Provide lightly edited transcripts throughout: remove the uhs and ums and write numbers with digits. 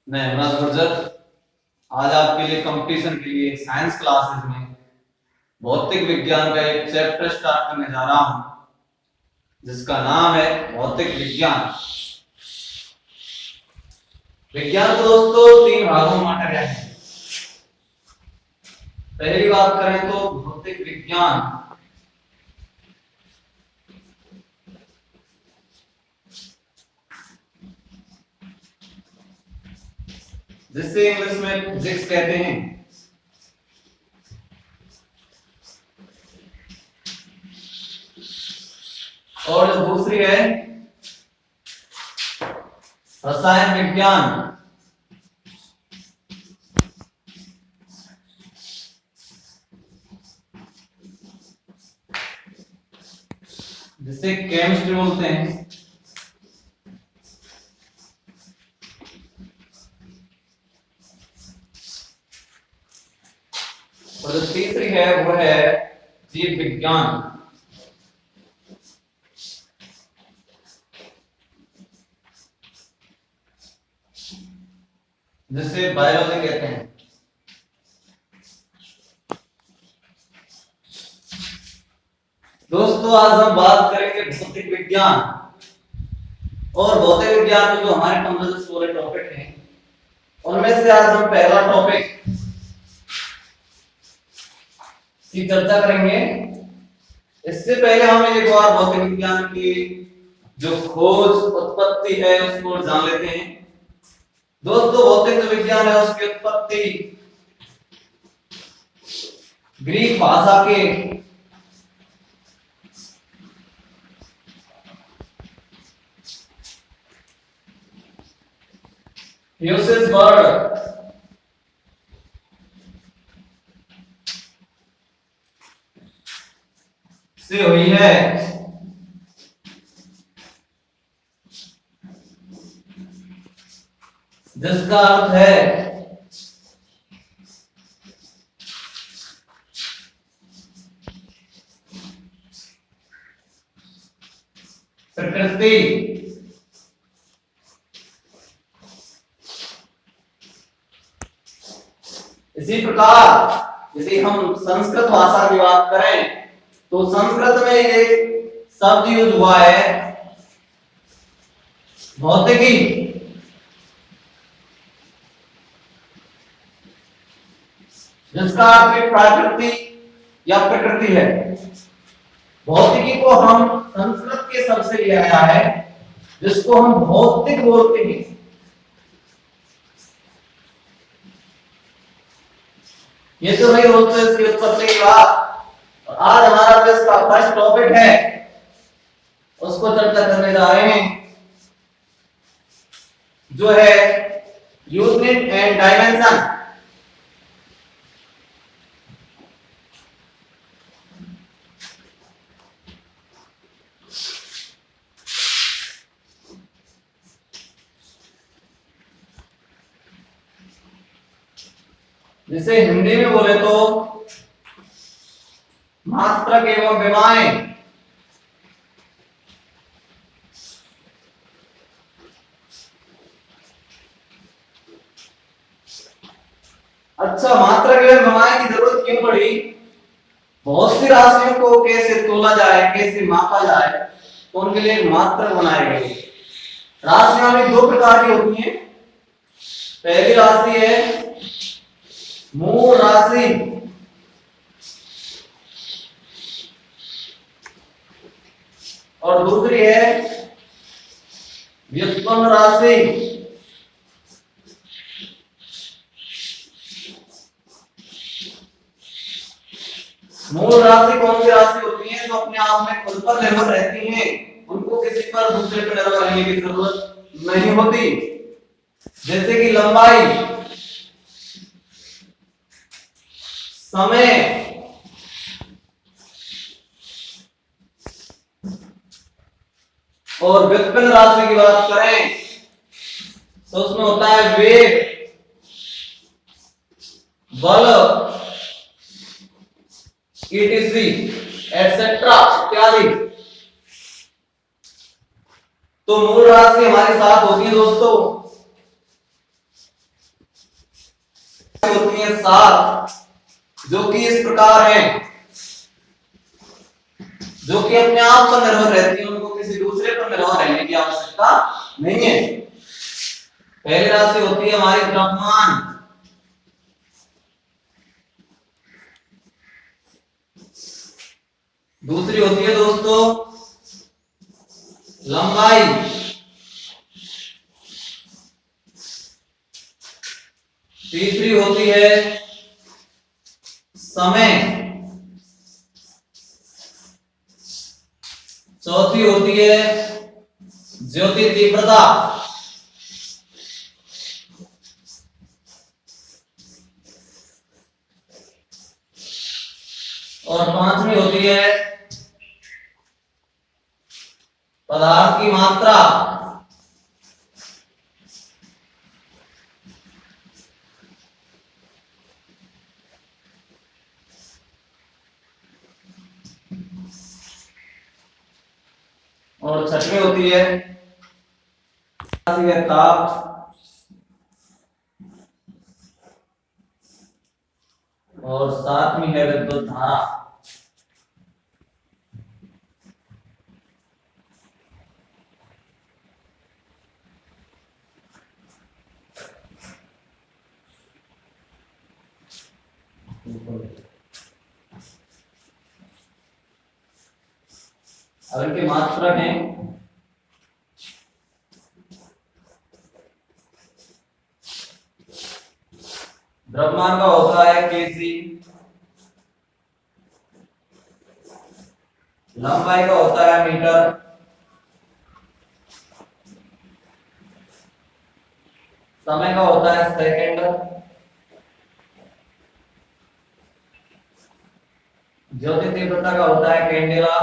मैं हेमराज गुर्जर आज आपके लिए कंपटीशन के लिए साइंस क्लासेस में भौतिक विज्ञान का एक चैप्टर स्टार्ट करने जा रहा हूं जिसका नाम है भौतिक विज्ञान। विज्ञान को दोस्तों तीन भागों में बांटा गया है। पहली बात करें तो भौतिक विज्ञान जिसे इंग्लिश में फिजिक्स कहते हैं। और दूसरी है रसायन विज्ञान जिसे केमिस्ट्री बोलते हैं। और जो तीसरी है वो है जीव विज्ञान जिसे बायोलॉजी कहते हैं। दोस्तों आज हम बात करेंगे भौतिक विज्ञान और भौतिक विज्ञान में जो हमारे 15 से 16 टॉपिक हैं उनमें से आज हम पहला टॉपिक की चर्चा करेंगे। इससे पहले हम एक बार भौतिक विज्ञान की जो खोज उत्पत्ति है उसको जान लेते हैं। दोस्तों भौतिक जो विज्ञान है उसकी उत्पत्ति ग्रीक भाषा के यूसेस वर्ड से हुई है। जिसका अर्थ है प्रकृति। इसी प्रकार यदि हम संस्कृत भाषा की बात करें तो संस्कृत में एक शब्द यूज हुआ है भौतिकी, जिसका अर्थ प्रकृति या प्रकृति है। भौतिकी को हम संस्कृत के शब्द से लिया गया है जिसको हम भौतिक बोलते हैं। ये तो नहीं दोस्तों इसकी उत्पत्ति की बात। आज हमारा जो इसका फर्स्ट टॉपिक है उसको चर्चा करने जा रहे हैं जो है यूनिट एंड डायमेंशन। जिसे हिंदी में बोले तो मात्रक एवं विमाएं। अच्छा, मात्रक एवं विमाएं की जरूरत क्यों पड़ी? बहुत सी राशियों को कैसे तोला जाए, कैसे मापा जाए, तो उनके लिए मात्रक बनाए गए। राशियां भी दो प्रकार की होती हैं। पहली राशि है मूल राशि और दूसरी है व्युत्पन्न राशि। मूल राशि कौन सी राशि होती है जो अपने आप में खुद पर निर्भर रहती हैं, उनको किसी पर दूसरे पर निर्भर रहने की जरूरत नहीं होती। जैसे कि लंबाई, समय और व्युत्पन्न राशि की बात करें तो उसमें होता है वेग, बल, ईटीसी एटसेट्रा इत्यादि। तो मूल राशि हमारे साथ होती है दोस्तों होती है 7, जो कि इस प्रकार है, जो कि अपने आप पर निर्भर रहती है, उनको किसी दूसरे पर निर्भर रहने की आवश्यकता नहीं है। पहली राशि होती है हमारी द्रव्यमान, दूसरी होती है दोस्तों लंबाई, तीसरी होती है समय, चौथी होती है ज्योति तीव्रता, और पांचवी होती है पदार्थ की मात्रा। और छठवीं होती है ताप, और सातवीं है विद्युत धारा। अब इनके मात्रक हैं द्रव्यमान का होता है केजी, लंबाई का होता है मीटर, समय का होता है सेकंड, ज्योति तीव्रता का होता है कैंडेला,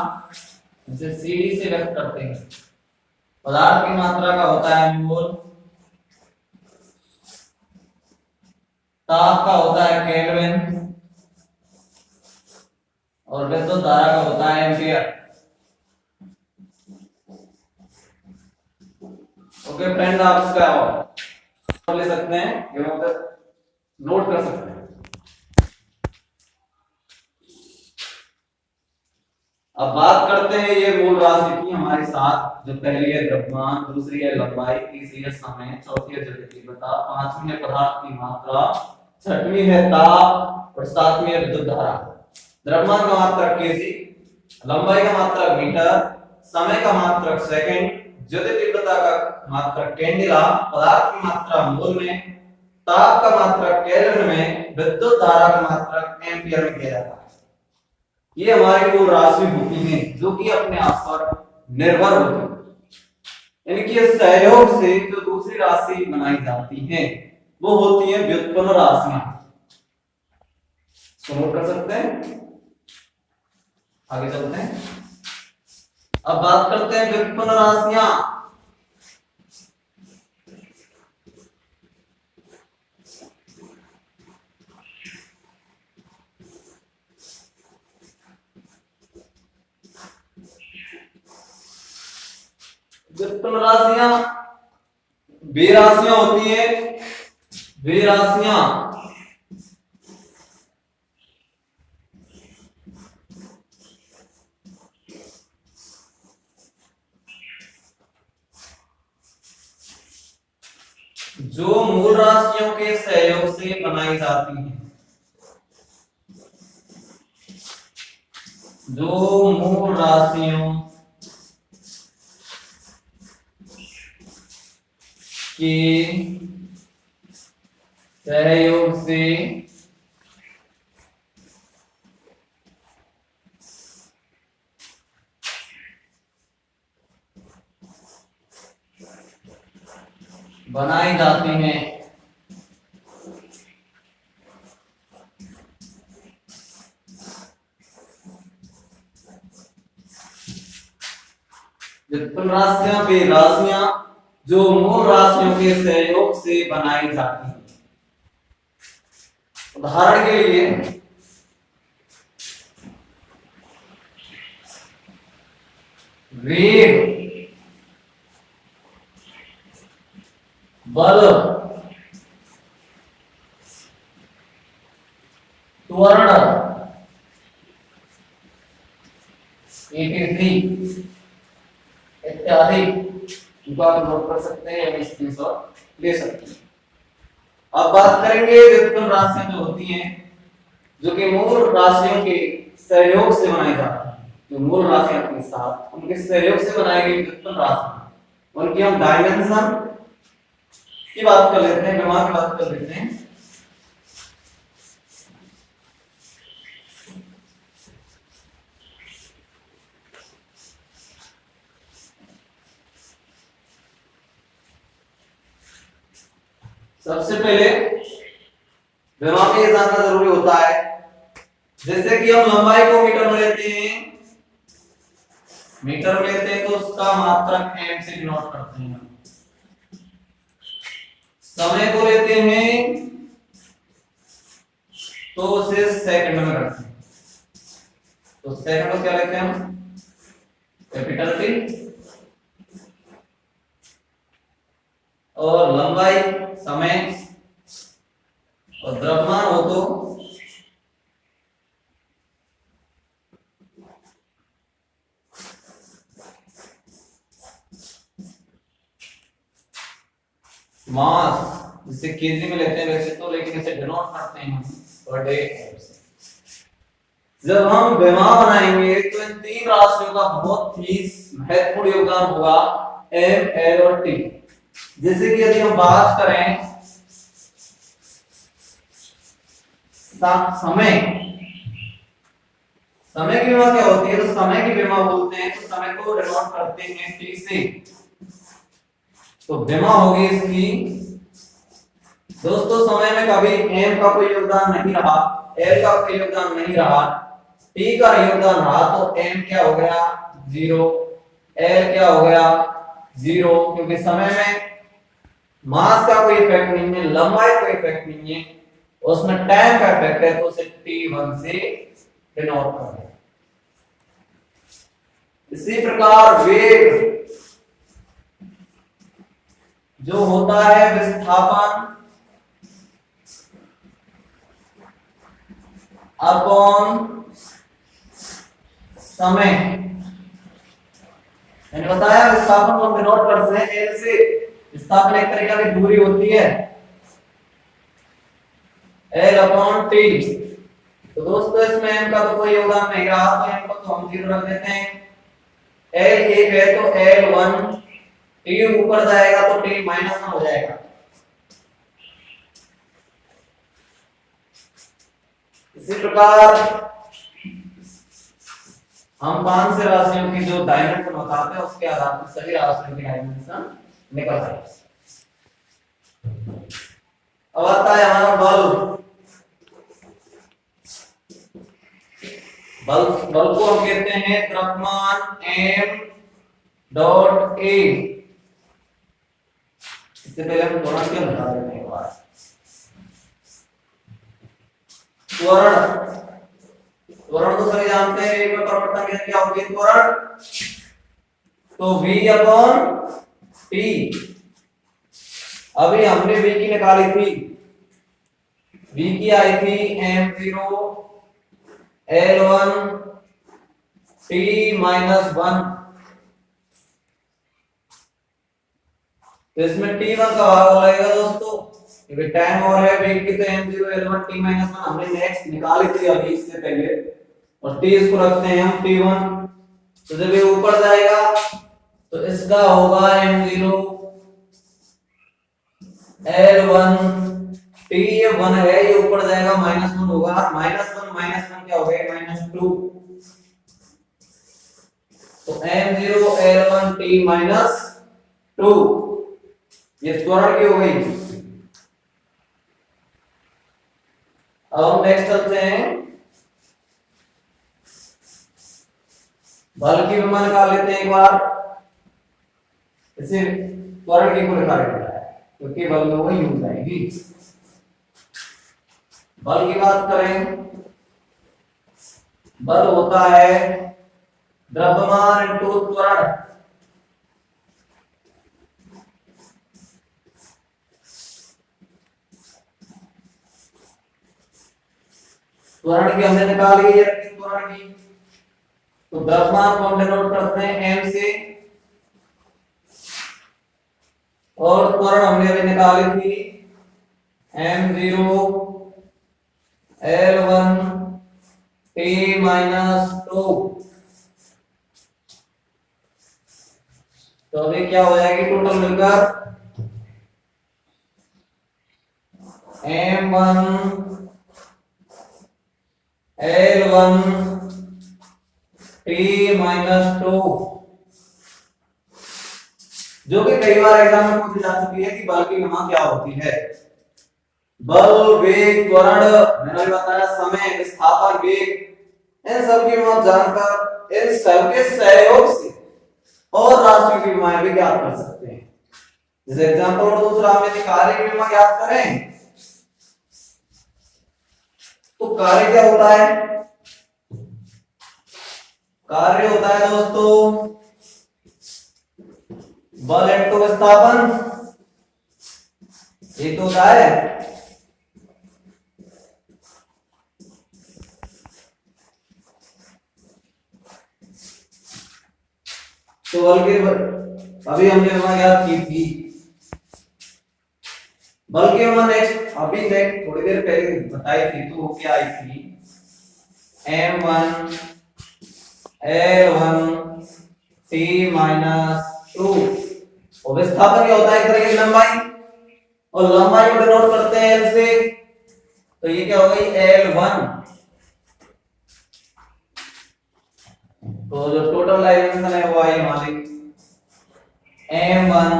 जिसे सीडी से व्यक्त करते हैं, पदार्थ की मात्रा का होता है मोल, ताप का होता है केल्विन, और विद्युत धारा का होता है एम्पियर। ओके फ्रेंड, आप इसका ले सकते हैं, ये मतलब नोट कर सकते हैं। अब बात करते हैं ये मूल राशि की हमारे साथ, जो पहली है द्रव्यमान, दूसरी है लंबाई, तीसरी है समय, चौथी है ज्योति तीव्रता, पांचवी है पदार्थ की मात्रा, छठवीं है ताप, और सातवीं है विद्युत धारा। द्रव्यमान का मात्रक केजी, लंबाई का मात्रक मीटर, समय का मात्रक सेकंड, ज्योति तीव्रता का मात्रक कैंडेला, पदार्थ की मात्रा मोल में, ताप का मात्रक केल्विन में, विद्युत धारा का मात्रक एम्पियर में किया जाता है। ये हमारी मूल राशि होती है, जो कि अपने आप पर निर्भर होती है। इनके सहयोग से जो दूसरी राशि बनाई जाती है वो होती है व्युत्पन्न राशियां। नोट कर सकते हैं, आगे चलते हैं। अब बात करते हैं व्युत्पन्न राशियां। व्युत्पन्न राशियां वे राशियां होती है, वे राशियां जो मूल राशियों के सहयोग से बनाई जाती हैं, जो मूल राशियों के सहयोग से बनाई जाती हैं, व्युत्पन्न राशियां वे राशियां जो मूल राशियों के सहयोग से बनाई जाती हैं। उदाहरण के लिए वेग, बल, इत्यादि इनको आप नोट कर सकते हैं या स्क्रीनशॉट ले सकते हैं। अब बात करेंगे व्युत्पन्न राशियां जो होती हैं, जो कि मूल राशियों के सहयोग से बनाई जाती है। जो मूल राशियां के साथ उनके सहयोग से बनाई गई व्युत्पन्न राशियां, उनकी हम डायमेंशन की बात कर लेते हैं, विमा की बात कर लेते हैं। सबसे पहले विमा में ये जानना जरूरी होता है, जैसे कि हम लंबाई को मीटर में लेते हैं, तो उसका मात्रक m से डिनोट करते हैं। समय को लेते हैं तो उसे सेकंड में करते हैं, तो सेकंड को क्या लेते हैं हम, कैपिटल T। और लंबाई समय और द्रव्यमान हो तो मास, जिसे केजी में लेते हैं वैसे तो, लेकिन इसे डिनोट करते हैं पर डे। जब हम विमा बनाएंगे तो इन तीन राशियों का बहुत ही महत्वपूर्ण योगदान होगा, एम, एल और टी। जैसे कि यदि हम बात करें समय, समय की विमा क्या होती है, तो समय की विमा बोलते हैं तो समय को डिनोट करते हैं टी से। तो विमा होगी इसकी, दोस्तों समय में कभी एम का कोई योगदान नहीं रहा, एल का कोई योगदान नहीं रहा, टी का योगदान रहा, तो एम क्या हो गया, 0, एल क्या हो गया, 0, क्योंकि समय में मास का कोई इफेक्ट नहीं है, लंबाई कोई इफेक्ट नहीं है, उसमें टाइम का इफेक्ट है, तो उसे t1 से डिनोट कर दें। इसी प्रकार वेग जो होता है विस्थापन अपॉन समय, मैंने बताया विस्थापन को हम डिनोट करते हैं एल से। विस्थापन एक तरीके की दूरी होती है, एल अपॉन टी। तो दोस्तों इसमें एम का तो कोई योगदान नहीं रहा, तो एम को तो हम 0 रख देते हैं। एल 1 है तो एल 1, टी ऊपर जाएगा तो टी -1 हो जाएगा। इसी प्रकार हम 5 से राशियों की जो डायमेंशन बताते हैं उसके आधार पर सभी राशियों की डायमेंशन निकल जाएगी। अब आता है हमारा बल। बल को हम कहते हैं द्रव्यमान m डॉट a। इससे पहले हम त्वरण क्या बता देते हैं एक बार। त्वरण तो सभी जानते हैं, वेग में परिवर्तन क्या होगी त्वरण, तो v अपॉन t। अभी हमने v की निकाली थी, v की आई थी m0 L1 t-1, तो इसमें t1 का भाग लगेगा दोस्तों, क्योंकि टाइम और है, वेग की तो m0 L1 t-1 हमने नेक्स्ट निकाली थी अभी इससे पहले, और t इसको रखते हैं हम t1। तो जब ये ऊपर जाएगा तो इसका होगा m0 L1 t1 है, ये ऊपर जाएगा -1 होगा, -1 क्या हो गया, -2। तो m0 L1 t-2 ये त्वरण की हो गई। अब हम नेक्स्ट चलते हैं, बल की विमा निकाल लेते हैं एक बार। इसे त्वरण की को निकाल लेता है क्योंकि बल में वही हो जाएगी। बल की बात करें, बल होता है द्रव्यमान इंटू त्वरण। त्वरण की हमने निकाली है, त्वरण की तो द्रव्यमान को हम डिनोट करते हैं m से, और त्वरण हमने अभी निकाली थी m0 L1 T-2। तो अभी क्या हो जाएगी टोटल मिलकर m1 L1 T-2, जो कि कई बार एग्जाम में पूछी जा चुकी है कि बल की विमा क्या होती है। बल, वेग, त्वरण, मैंने भी बताया, समय, विस्थापन, वेग, इन सब की विमा जानकर इन सबके सहयोग से और राशि की विमाएं भी ज्ञात कर सकते हैं। जैसे एग्जांपल और दूसरा हम यदि कार्य की विमा ज्ञात करें तो कार्य क्या होता है? कार्य होता है दोस्तों बल इंटू विस्थापन, ये तो होता है। तो बल के अभी हमने विमा ज्ञात की थी, बल की विमा नेक्स्ट अभी नेक्स्ट थोड़ी देर पहले बताई थी, तो वो क्या आई थी m1 L1 T-2। और विस्थापन क्या होता है? एक तरह की लंबाई, और लंबाई को डिनोट करते हैं L से, तो ये क्या हो गई L1। तो जो टोटल डायमेंशन है वो आई हमारी m1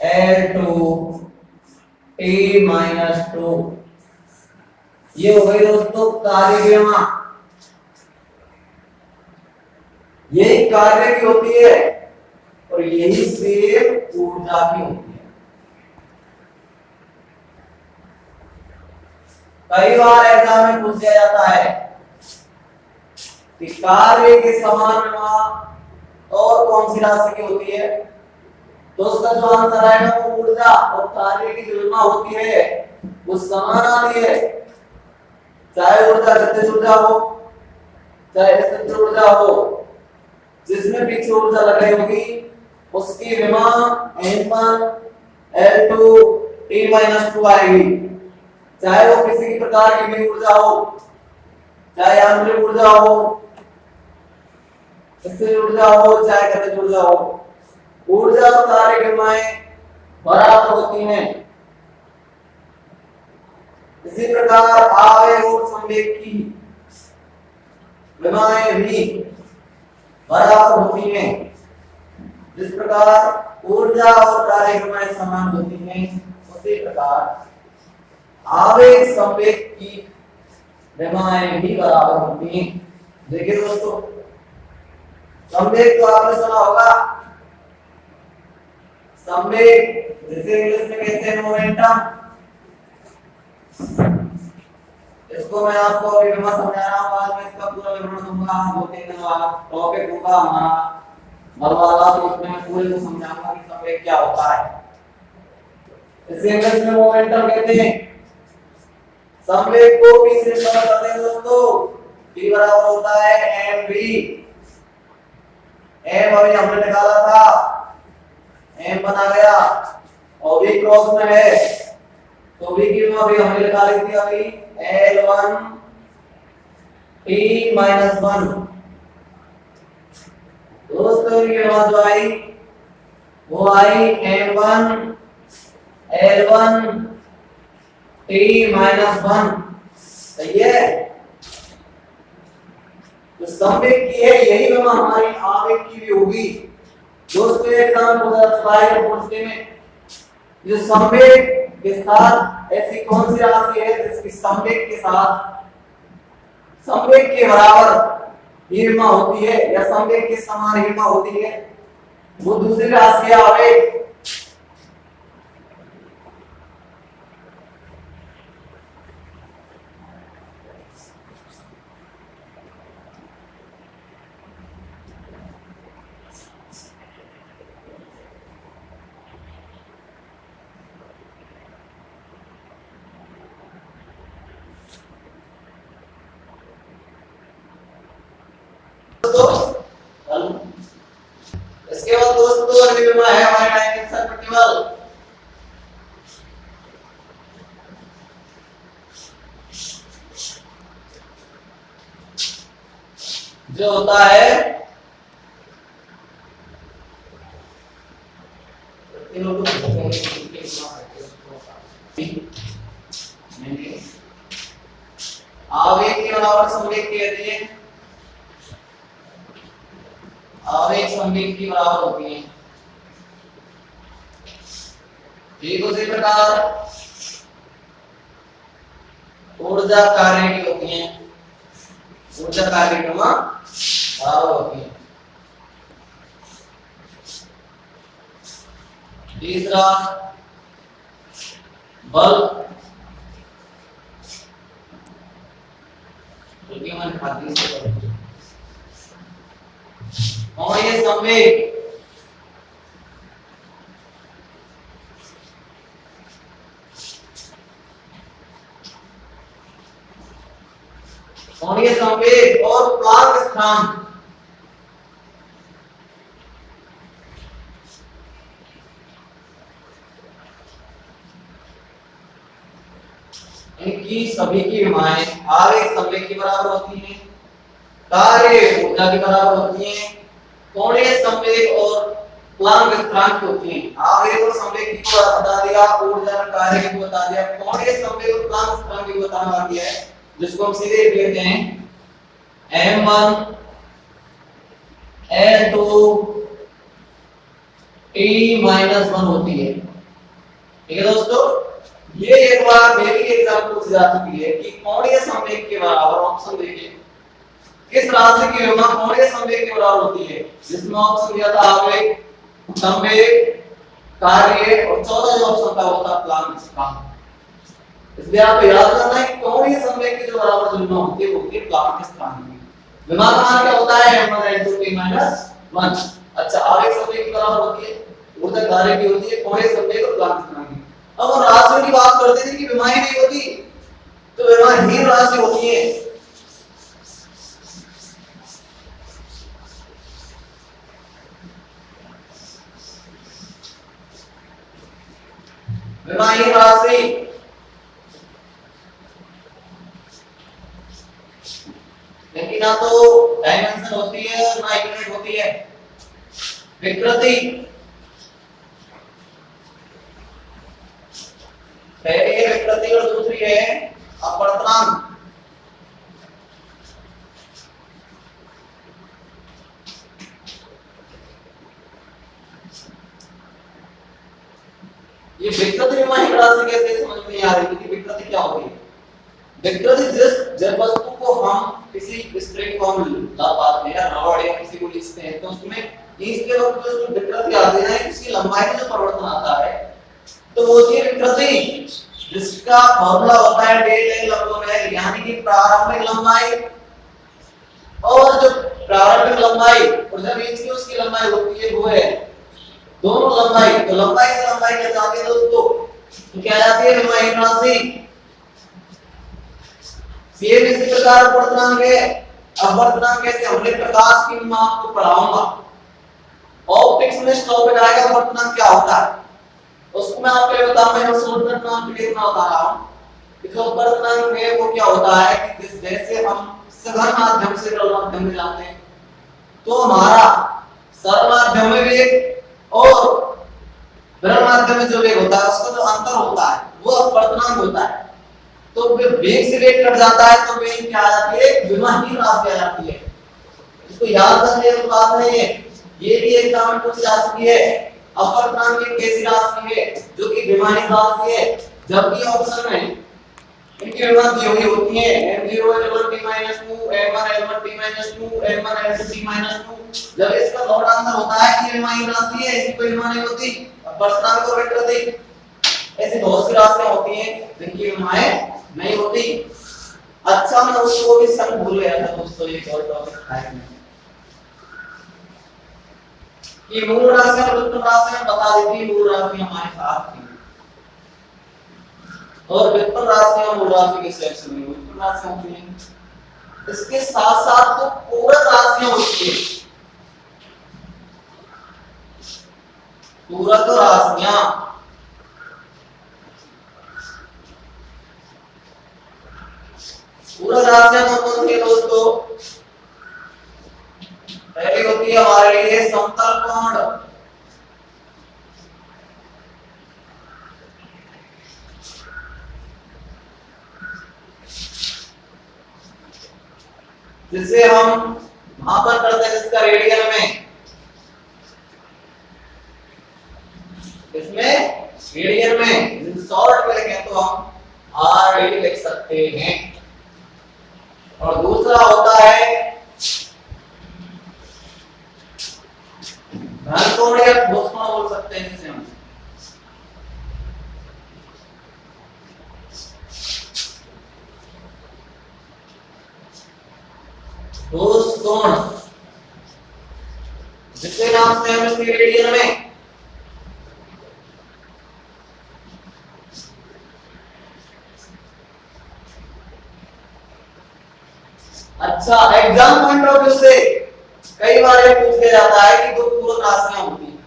L2 T-2। ये हो गई दोस्तों कार्य की विमा। यही कार्य की होती है और यही से ऊर्जा की होती है। कई बार एग्जाम में पूछ दिया जाता है कि कार्य के समान विमा और कौन सी राशि की होती है, तो उसका जो आंसर आएगा वो ऊर्जा और कार्य की जो विमा होती है वो समान आती है। चाहे ऊर्जा गतिज ऊर्जा हो चाहे स्थिर ऊर्जा हो, जिसमें पीछे ऊर्जा लगाई होगी उसकी विमा m1 L2 T-2 आएगी। चाहे वो किसी भी प्रकार की भी ऊर्जा हो, चाहे यांत्रिक ऊर्जा हो, स्थिर ऊर्जा हो, चाहे गतिज ऊर्जा हो, ऊर्जा और कार्य की विमाएं बराबर होती हैं। इसी प्रकार आवेग और संवेग की विमाएं भी बराबर होती हैं। जिस प्रकार ऊर्जा और कार्य की विमाएं समान होती हैं, उसी प्रकार आवेग संवेग की विमाएं भी बराबर होती हैं। देखिए दोस्तों, संवेग तो आपने सुना होगा, संवेग जिसे इंग्लिश में कहते हैं मोमेंटम। इसको मैं आपको अभी विमा समझा रहा हूं, बाद में इसका पूरा विवरण दूंगा। 2-3 दिन बाद टॉपिक होगा हमारा बल वाला, तो उसमें मैं पूरे को समझाऊंगा कि संवेग क्या होता है। इसे इंग्लिश में मोमेंटम कहते हैं। संवेग को p से इंपॉर्ट करते हैं दोस्तों। p बराबर होता है mv। m अभी हमने निकाला था, m बना गया और v क्रॉस में है, तो v की अभी हमने निकाली थी अभी L1 T-1। दोस्तों ये जो आई वो आई m1 L1 T-1। सही है। तो संवेग की है यही विमा हमारी आवेग की भी होगी। दोस्तों एग्जाम पूछते में जो संवेग के साथ ऐसी कौन सी राशि है जिसकी संवेग के साथ संवेग के बराबर ये विमा होती है या संवेग के समान विमा होती है, वो दूसरी राशि है आवेग। दोस्तों? इसके बाद दोस्तों अगली विमा है हमारे डायमेंशन प्रतिबल। जो होता है आवेग के बराबर संवेग कहते हैं, आवेग संवेग की बराबर होती है। ठीक उसी प्रकार ऊर्जा कार्य की होती है, ऊर्जा कार्य की बराबर होती है। तीसरा बल, और ये संवेग, और ये संवेग और प्लांक स्थान, इनकी सभी की विमाएं आवेग संवेग के बराबर होती हैं, कार्य ऊर्जा के बराबर होती हैं, कोणीय संवेग और प्लांक स्थिरांक होती हैं। आवेग और संवेग की बता दिया, ऊर्जा और कार्य की बता दिया, कोणीय संवेग और प्लांक स्थिरांक की बताना बाकी है, जिसको हम सीधे लिखते हैं m1 l2 t-1 होती है। ठीक है दोस्तों, ये एक बार मेरी एग्जांपल पूछ जा चुकी है कि कोणीय संवेग के बराबर, ऑप्शन देखिए किस राशि की विमा कोणीय संवेग के बराबर होती है, जिसमें ऑप्शन दिया था आवेग, संवेग, कार्य, और चौथा जो ऑप्शन था वो था प्लांक स्थिरांक। इसलिए आपको याद रखना है कि कोणीय संवेग के जो बराबर जो विमा होती है वो होती है प्लांक स्थिरांक की। विमा का मान क्या होता है m1 l2 t-1। अच्छा, आवेग संवेग के बराबर होती है, ऊर्जा कार्य की होती है, कोणीय संवेग और प्लांक स्थिरांक की। अब हम राशियों की बात करते थे कि विमाएं नहीं होती, तो विमाहीन राशि होती है। विमाहीन राशि लेकिन ना तो डायमेंशन होती है और ना यूनिट होती है। विकृति, पहली है विकृति और दूसरी है अपवर्तनांक। ये विकृति विमाहीन राशि कैसे समझ में नहीं आ रही कि विकृति क्या होती है? विकृति जब वस्तु को हम किसी स्प्रिंग को हम लाते हैं या रबड़ या किसी को खींचते हैं तो उसमें खींचते वक्त जो विकृति आती है, इसकी लंबाई में जो परिवर्तन आता है तो वो होती है विकृति, जिसका फॉर्मूला होता है डेल एल अपॉन एल, यानी कि प्रारंभिक लंबाई और जो प्रारंभिक लंबाई और जब इंच की उसकी लंबाई होती है वो है दोनों लंबाई। तो लंबाई से लंबाई क्या जाती है दोस्तों, तो क्या जाती है विमाहीन राशि। सेम इसी प्रकार अपवर्तनांक है। अपवर्तनांक कैसे, हमने प्रकाश की मैं आपको पढ़ाऊंगा, ऑप्टिक्स में टॉपिक आएगा अपवर्तनांक क्या होता है, उसको मैं आपको बताऊंगा। मैं शॉर्टकट नाम के लिए बता रहा हूं कि अपवर्तनांक में वो क्या होता है कि जैसे हम सघन माध्यम से सरल माध्यम में जाते हैं तो हमारा सरल माध्यम में वेग और विरल माध्यम में जो वेग होता है उसका जो अंतर होता है वो अपवर्तनांक होता है। तो वेग से वेग कट जाता है तो वेग क्या आ जाती है, विमाहीन राशि आ जाती है। इसको याद रखने की बात है। ये भी एग्जाम में पूछी जा सकती है। अपवर्तनांक एक कैसी राशि है जो कि विमाहीन राशि है, जबकि ऑप्शन में इनकी विमा दी हुई होती है m0 l1 t-2 m1 l1 t-2 m1 l2 t-2। जब इसका लॉग आंसर होता है कि विमाहीन राशि है, इसकी कोई विमा नहीं होती। अपवर्तनांक और विकृति ऐसी बहुत सी राशियां होती हैं जिनकी विमाएं नहीं होती। अच्छा, मैं उसको भी संग भूल गया था दोस्तों, एक और टॉपिक था कि मूल राशि और व्युत्पन्न राशि बता देती। मूल राशि हमारे साथ थी और व्युत्पन्न राशि और मूल राशि के सेक्शन में व्युत्पन्न राशि होती है। इसके साथ साथ तो पूरक राशियां होती है, पूरक राशियां। पूरक राशियां कौन कौन सी है दोस्तों? पहली होती है हमारे लिए समतल कोण, जिसे हम मापन करते हैं जिसका रेडियन में, इसमें रेडियन में शॉर्ट में लिखें तो हम आर डी लिख सकते हैं। और दूसरा होता है घनकोण या ठोस कोण बोल सकते हैं जिसे हम। ठोस कोण जिसके नाम से हम इसके रेडियन में अच्छा एग्जाम पॉइंट ऑफ व्यू से कई बार ये पूछ लिया जाता है कि दो पूरक राशियां होती हैं,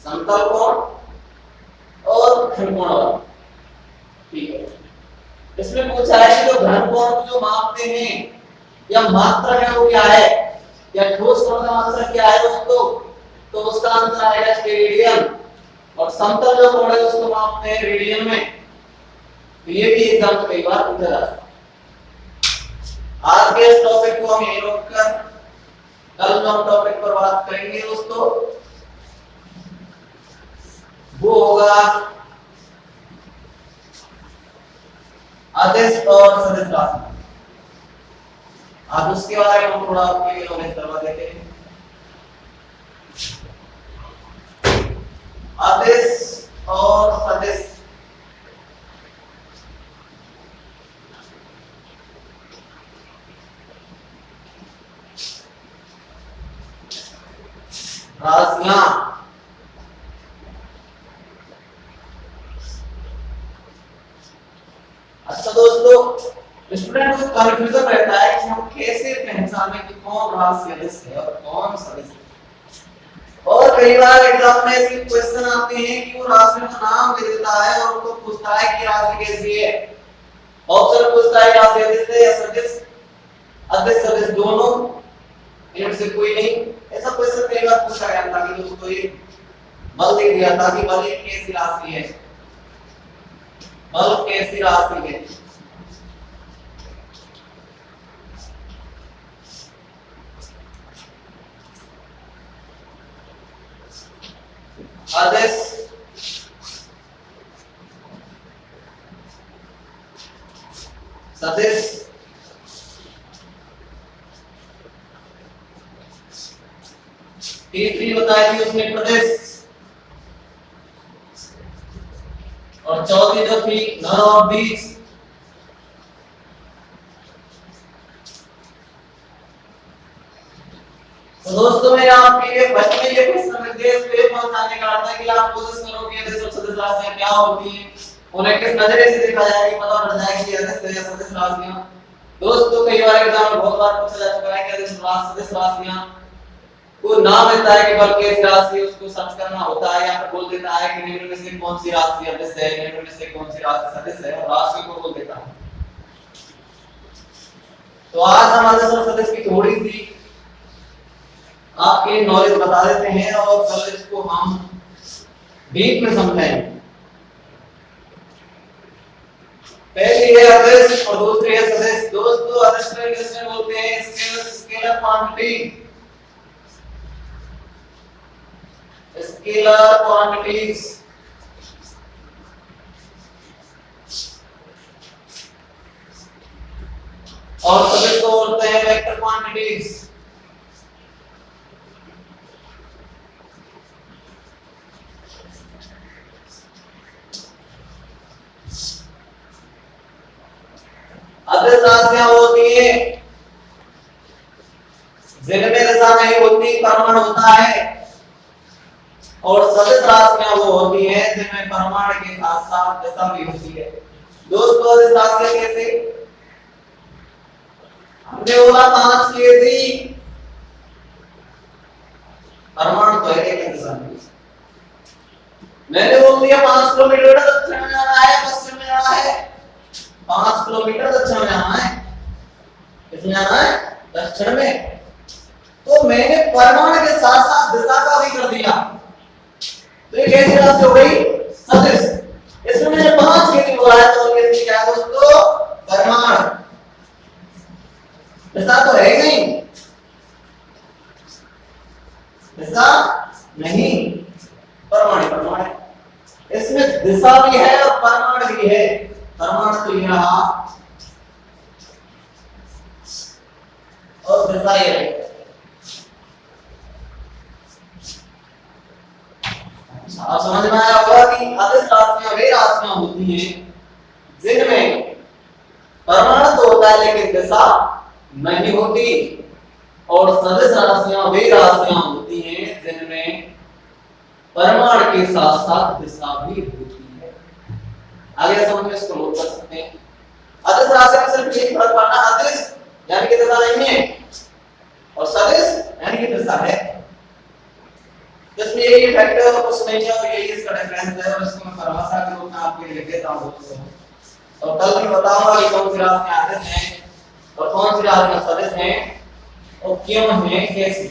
समतल कोण और घनकोण वाला। ठीक है, इसमें पूछा है कि जो घनकोण को जो मापते हैं या मात्रक है वो क्या है, या ठोस कोण का मात्रक क्या है दोस्तों, तो उसका आंसर आएगा रेडियन। और समतल जो कोण है उसको मापते हैं रेडियन में। तो ये भी एग्जाम में कई बार पूछा जाता है। आज के इस टॉपिक को हम यहीं रोककर कल हम टॉपिक पर बात करेंगे दोस्तों, वो होगा आदेश और सदिश राशि। आज उसके बारे में हम थोड़ा आपके लिए नॉलेज करवा देते हैं। आदेश और सदिश राशियां। अच्छा दोस्तों, स्टूडेंट को कंफ्यूजन रहता है कि हम कैसे पहचाने कि कौन राशि सदिश है और कौन सदिश है। और कई बार एग्जाम में ऐसे क्वेश्चन आते हैं कि वो राशि का नाम दे देता है और उनको पूछता है कि राशि कैसी है। ऑप्शन पूछता है राशि सदिश है या सदिश अदिश सदिश दोनों, इनमें से कोई नहीं। ऐसा क्वेश्चन कई बार पूछा गया था कि दोस्तों ये बल दे दिया था कि बल एक कैसी राशि है, बल कैसी राशि है। अदिश सदिश तीसरी बताई थी उसने प्रदेश, और चौथी जो थी नन ऑफ दीज। तो दोस्तों मैं आपके लिए बचपन में ये क्वेश्चन निर्देश पे पहुंचाने का अर्थ है कि आप कोशिश करो कि अदिश और सदिश राशियां क्या होती हैं, उन्हें किस नजरिए से देखा जाए कि पता लग जाए कि अदिश या सदिश राशियां। दोस्तों कई बार एग्जाम में बहुत बार पूछा जा चुका है कि अदिश सदिश राशियां को नाम देता है कि बल कैसी राशि, उसको सर्च करना होता है या फिर बोल देता है कि निम्न में से कौन सी राशि अदिश है, निम्न में से कौन सी राशि सदिश है, और राशि को बोल देता है। तो आज हम अदिश और सदिश की थोड़ी सी आपके नॉलेज बता देते हैं और कल इसको हम डीप में समझेंगे। पहली है अदिश और दूसरी है सदिश। दोस्तों अदिश को इंग्लिश में बोलते हैं स्केलर क्वांटिटी, स्केलर क्वांटिटीज। और सदिश को बोलते हैं वेक्टर क्वांटिटीज। अदिश राशियां होती है जिनमें दशा नहीं होती, परमाणु होता है, और सदिश राशियां वो होती हैं जिनमें परमाणु के साथ साथ दशा भी होती है। दोस्तों अदिश राशियां कैसे? हमने बोला 5 केजी, परमाणु तो है लेकिन दिशा नहीं। मैंने बोल दिया 5 किलोमीटर दक्षिण में जाना है, पश्चिम में जाना है, 5 किलोमीटर दक्षिण में जाना है, किसमें जाना है, दक्षिण में। तो मैंने परमाणु के साथ साथ दिशा का भी कर दिया, तो ये कैसी राशि हो गई, सदिश। इसमें मैंने 5 के लिए बोला है, तो ये क्या है दोस्तों, परमाणु। दिशा तो है नहीं, दिशा नहीं, परमाणु परमाणु। इसमें दिशा भी है और परमाणु भी है। परमाणु तो ये रहा और दिशा ये रही। आप समझ में आया होगा कि अदिश राशियां वे राशियां होती हैं जिनमें परमाणु तो होता है लेकिन दिशा नहीं होती, और सदिश राशियां वे राशियां होती हैं जिनमें परमाणु के साथ साथ दिशा भी होती है। आगे समझ में इसको नोट कर सकते हैं। अदिश राशि में सिर्फ एक फर्क पड़ना, अदिश यानी कि दिशा नहीं है और सदिश यानी कि दिशा है। इसमें ये फैक्टर और कुछ नहीं है, और ये इसका डिफरेंस है, और इसको मैं परिभाषा के रूप में आपके लिए लिख देता हूं दोस्तों। और कल भी बताऊंगा कि कौन सी राशियां अदिश हैं और कौन सी राशियां सदिश हैं और क्यों हैं, कैसे।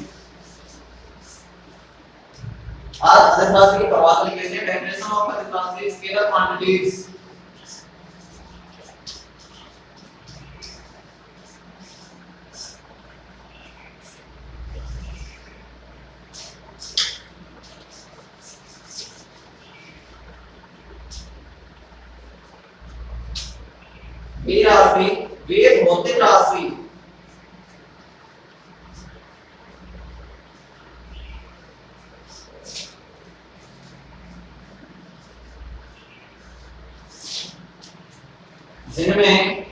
आज अदिश राशि की परिभाषा लिख लेते हैं। डेफिनेशन ऑफ अदिश राशि, स्केलर क्वांटिटीज। वे राशि, वे भौतिक राशि जिनमें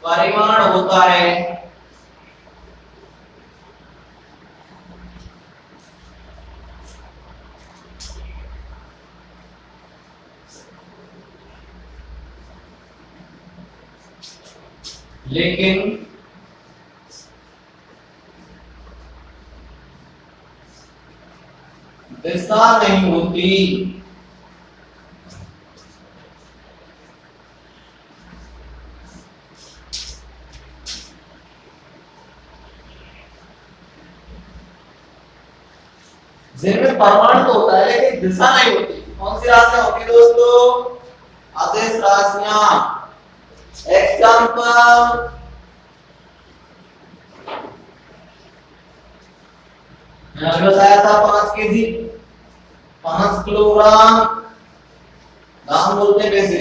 परिमाण होता है लेकिन दिशा नहीं होती। जिनमें परमाणु तो होता है लेकिन दिशा नहीं होती। कौन सी राशियां होती दोस्तों, अदिश राशियां। एग्जाम्पल, मैंने बताया था 5 केजी, 5 किलोग्राम, ग्राम बोलते हैं वैसे।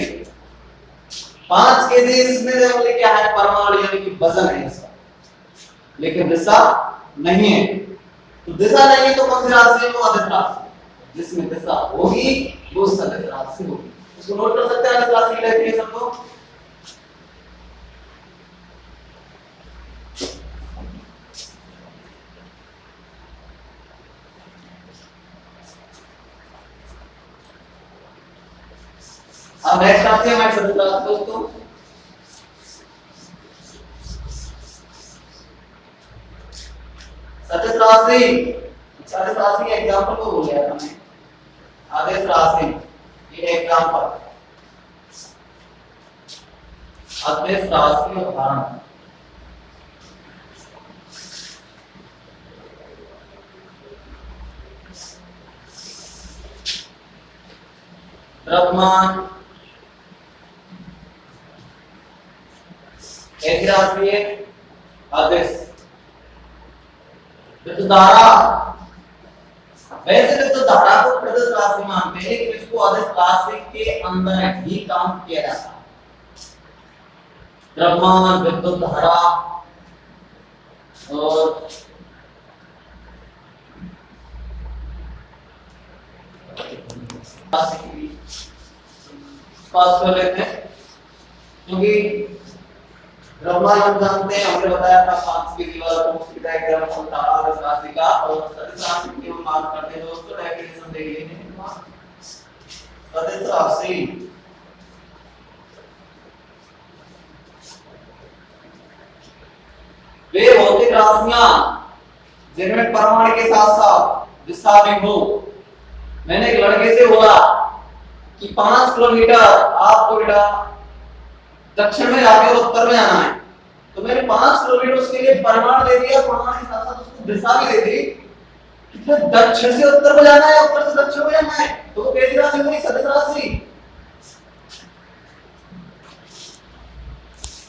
5 केजी इसमें बोले क्या है, परमाणु यानी कि वजन है इसका, लेकिन दिशा नहीं है। तो दिशा नहीं है तो कौन सी राशि है, वो अदिश राशि। जिसमें दिशा होगी वो सदिश राशि होगी। इसको नोट कर सकते हैं, अदिश राशि की डेफिनेशन को। अब नेक्स्ट आते हैं हमारे सदिश राशि दोस्तों। सदिश राशि, सदिश राशि के एग्जांपल को बोल गया था मैं। आदिश राशि ये एग्जांपल, आदिश राशि उदाहरण। द्रव्यमान एक राशि है, आदिश। विद्युत धारा, वैसे विद्युत धारा को प्रदिश राशि मानते हैं लेकिन इसको अदिश राशि के अंदर ही काउंट किया जाता है। द्रव्यमान, विद्युत धारा और पास कर लेते हैं, क्योंकि द्रव्यमान हम जानते हैं, हमने बताया था 5 की दीवार को डायग्राम होता है अदिश राशि का, और सदिश राशि की हम बात करते हैं दोस्तों। डेफिनेशन देख लेते हैं। सदिश राशि वे भौतिक राशियां जिनमें परमाणु के साथ साथ दिशा भी हो। मैंने एक लड़के से बोला कि 5 किलोमीटर आपको बेटा दक्षिण में जाके और उत्तर में जाना है, तो मैंने 5 किलोमीटर उसके लिए परिमाण दे दिया, परिमाण के साथ साथ उसको दिशा भी दे दी कि दक्षिण से उत्तर को जाना है, उत्तर से दक्षिण को जाना है। तो वो कैसी राशि हुई? सदिश राशि।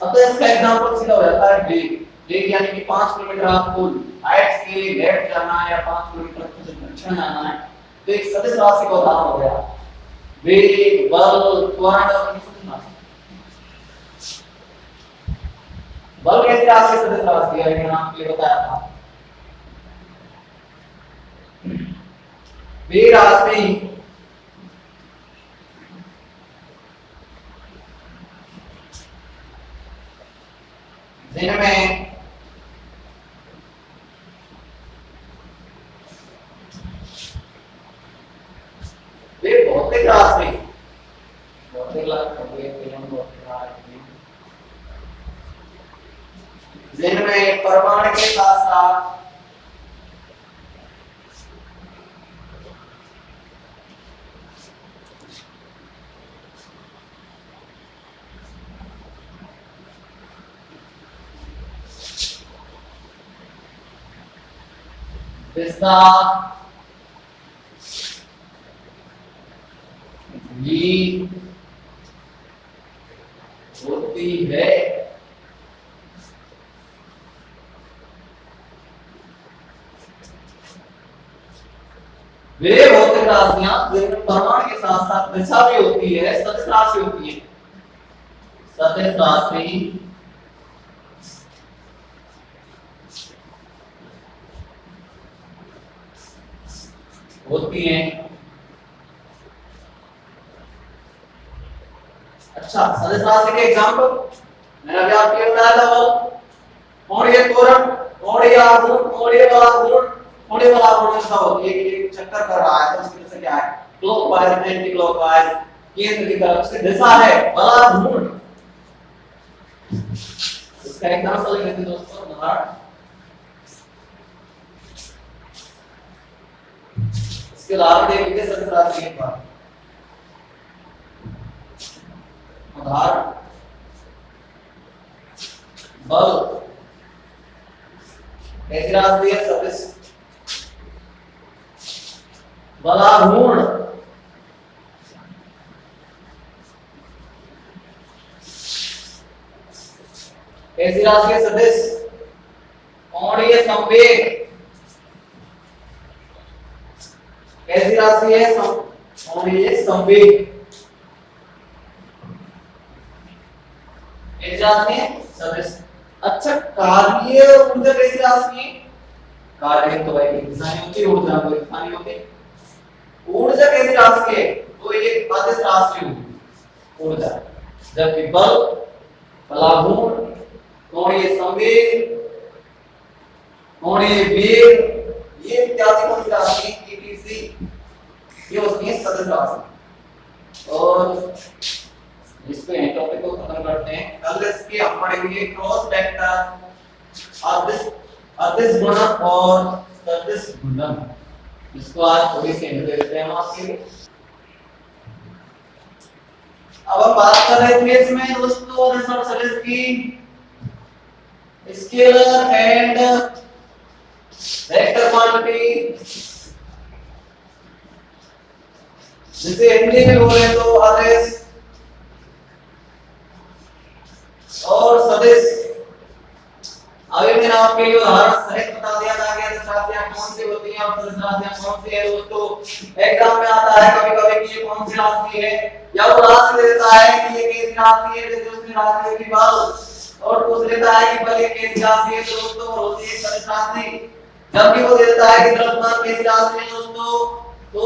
अब तो इसका एग्जांपल सीधा हो जाता है वेग। वेग यानी कि 5 किलोमीटर आपको राइट से लेफ्ट जाना है या 5 किलोमीटर से दक्षिण जाना है, तो एक सदिश राशि का उदाहरण हो गया। वेग, बल, त्वरण और बल कैसी राशि? सदिश राशि है, मैंने आपको ये बताया था। वेग राशि जिनमें वे भौतिक राशि जिनमें परमाणु के साथ साथ दिशा भी होती है। वे भौतिक राशियां जिनमें परमाणु के साथ साथ दिशा भी होती है, सदिश राशि होती है। सदिश राशि होती है। अच्छा, सदिश राशि के एग्जांपल मैंने अभी आपको बताया था। कोणीय त्वरण, कोणीय आघूर्ण, कोणीय बलाघूर्ण। कोणीय बलाघूर्ण ऐसा होती है कि एक चक्कर कर रहा है तो उसकी दिशा क्या है? क्लॉकवाइज, एंटी क्लॉकवाइज, केंद्र की तरफ से दिशा है बलाघूर्ण। इसका एग्जांपल लेते हैं दोस्तों, उदाहरण इसके उदाहरण देख लीजिए सदिश राशि के बाद। उदाहरण बल कैसी राशि है? सदिश। बलाघूर्ण कैसी राशि है? सदिश। कोणीय संवेग कैसी राशि है? कोणीय संवेग कैसी राशि है? सदिश। अच्छा, कार्य ऊर्जा कैसी राशि है? कार्य तो भाई दिशा नहीं होती, ऊर्जा कोई दिशा नहीं होती। ऊर्जा कैसी राशि है? तो ये अदिश राशि होगी ऊर्जा। जबकि बल, बलाघूर्ण, कोणीय संवेग, कोणीय वेग, ये इत्यादि कौन सी राशि है? ये होती है सदिश राशि। और इसको यहीं टॉपिक को खत्म करते हैं। कल इसके हम पढ़ेंगे क्रॉस वेक्टर, अदिश गुणक और सदिश गुणन। इसको आज थोड़ी सी हिंट दे देते हैं हम आपके लिए। अब हम बात कर रहे थे इसमें दोस्तों अदिश और सदिश की स्केलर एंड वेक्टर क्वांटिटी, जिसे हिंदी में बोले तो अदिश और सदिश। अभी मैंने आपके लिए उदाहरण सहित बता दिया था कि अदिश राशियां कौन सी होती हैं और सदिश राशियां कौन सी है। दोस्तों एग्जाम में आता है कभी-कभी कि ये कौन सी राशि है, या वो राशि दे देता है कि ये कैसी राशि है, जैसे उसने राशि की बल, और पूछ लेता है कि बल ये कैसी राशि है, तो दोस्तों होती है सदिश राशि। जबकि वो दे देता है कि द्रव्यमान कैसी राशि है दोस्तों, तो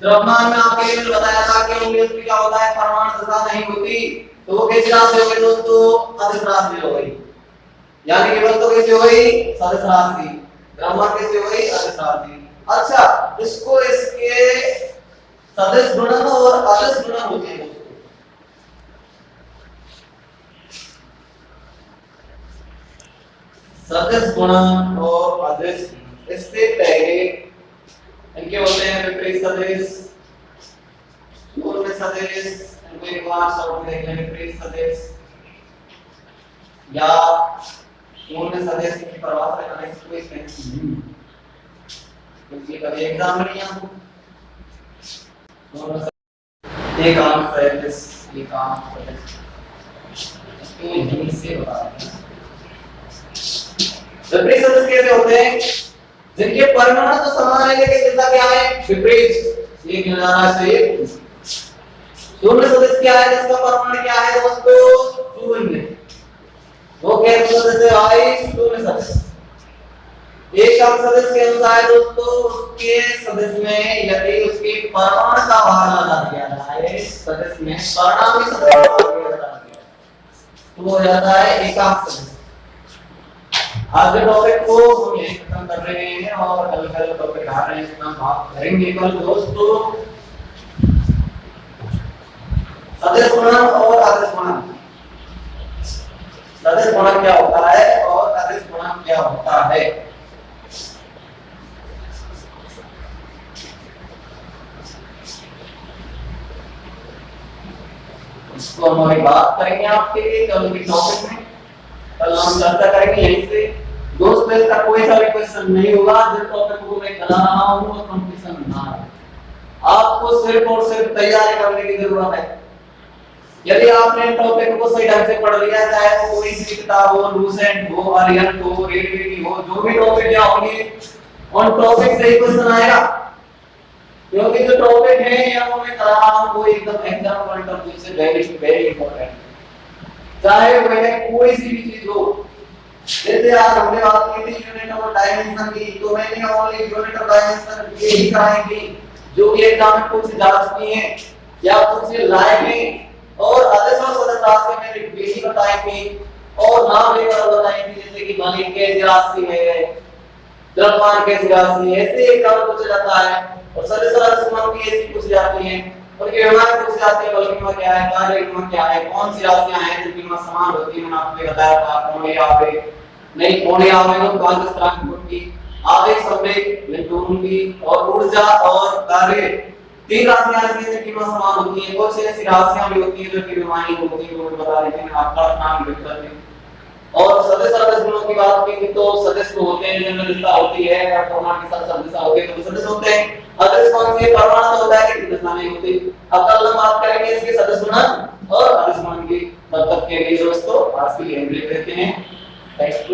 द्रव्यमान में आपके लिए बताया था कि उनमें क्या होता है? परमाणु दिशा नहीं होती, तो वो कैसी राशि हो गई दोस्तों? अदिश राशि हो गई। यानी कि बल तो कैसी हो गई? सदिश राशि। द्रव्यमान कैसी हो गई? अदिश राशि। अच्छा, इसको इसके सदिश गुणन और अदिश गुणन होते हैं दोस्तों। सदिश गुणन और अदिश, इससे पहले इनके होते हैं विपरीत सदिश, पूर्ण सदिश, इनको एक बार शॉर्ट में देख लें, विपरीत सदिश या पूर्ण सदिश की परिभाषा करने की कोई नहीं, क्योंकि कभी एग्जाम में नहीं आता। एक आम सदिश, एक आम सदिश इसको यहीं से बता दें। विपरीत सदिश कैसे होते हैं? जिनके परिमाण तो समान है लेकिन दिशा क्या है? विपरीत। ये किनारा से शून्य सदिश क्या है? जिसका परिमाण क्या है दोस्तों? शून्य। वो कैसे सदिश है भाई? शून्य सदिश। एक अंक सदिश के अनुसार दोस्तों उसके सदिश में यदि उसके परिमाण का भाग लगा दिया जाए, सदिश में परिणामी सदिश का भाग लगा दिया तो हो जाता है एकांक सदिश। आज के टॉपिक को हम यही खत्म कर रहे हैं और कल टॉपिक आ रहे हैं जिसमें हम बात करेंगे कल दोस्तों सदिश गुणन और अदिश गुणन। सदिश गुणन क्या होता है और अदिश गुणन क्या होता है? इसको हम अभी बात करेंगे आपके लिए कल के टॉपिक में। कल हम चर्चा करेंगे यहीं से। दोस्तों इसका कोई सा भी क्वेश्चन नहीं होगा जिस टॉपिक को मैं करा रहा हूं और कंपटीशन ना है। आपको सिर्फ और सिर्फ तैयारी करने की जरूरत है। यदि आपने टॉपिक को सही ढंग से पढ़ लिया, चाहे वो कोई सी किताब हो, लूसेंट हो, आर्यन हो, रेलवे की हो, जो भी टॉपिक या होंगे उन टॉपिक से ही क्वेश्चन आएगा, क्योंकि जो टॉपिक है या वो मैं करा रहा हूं वो एकदम एग्जाम पॉइंट ऑफ व्यू से वेरी इंपॉर्टेंट, चाहे वह कोई सी भी चीज हो। जैसे आज हमने बात की थी यूनिट ऑफ डायमेंशन की, तो मैंने ओनली यूनिट ऑफ डायमेंशन ये ही कराएंगे जो कि एग्जाम में कुछ जांचनी है या कुछ लायक है, और अदिश और सदिश राशि में बेसिक बताएंगे और नाम लेकर बताएंगे, जैसे कि मालिक राशि है, द्रव्यमान कैसी राशि है, ऐसे एग्जाम पूछा जाता है। और सदिश और अदिश मान की ऐसी पूछ जाती है, उनके व्यवहार पूछ जाते हैं, बल्कि में क्या है, कार्य में क्या है, कौन सी राशियां हैं जिनकी में समान होती है। मैंने आपको बताया था कोणीय आवेग, नहीं कोणीय आवेग और स्थिरांक की आवेग संवेग इलेक्ट्रॉन की और ऊर्जा और कार्य, तीन राशियां ऐसी हैं जिनकी में समान होती है। कुछ ऐसी राशियां भी होती हैं जो कि विमानी होती हैं, वो बता देते हैं आपका नाम लिख करके। और सदिश और अदिश गुणों की बात की तो सदिश तो होते हैं जिनमें दिशा होती है और परिमाण के साथ सदिशा होती है तो सदिश होते हैं। अदिश कौन से परिमाण तो होता है लेकिन दिशा नहीं होती। अब कल हम बात करेंगे इसके सदिश गुणन और अदिश गुणन की। तब तक के लिए दोस्तों आज के लिए हम लेते हैं टेक्स्ट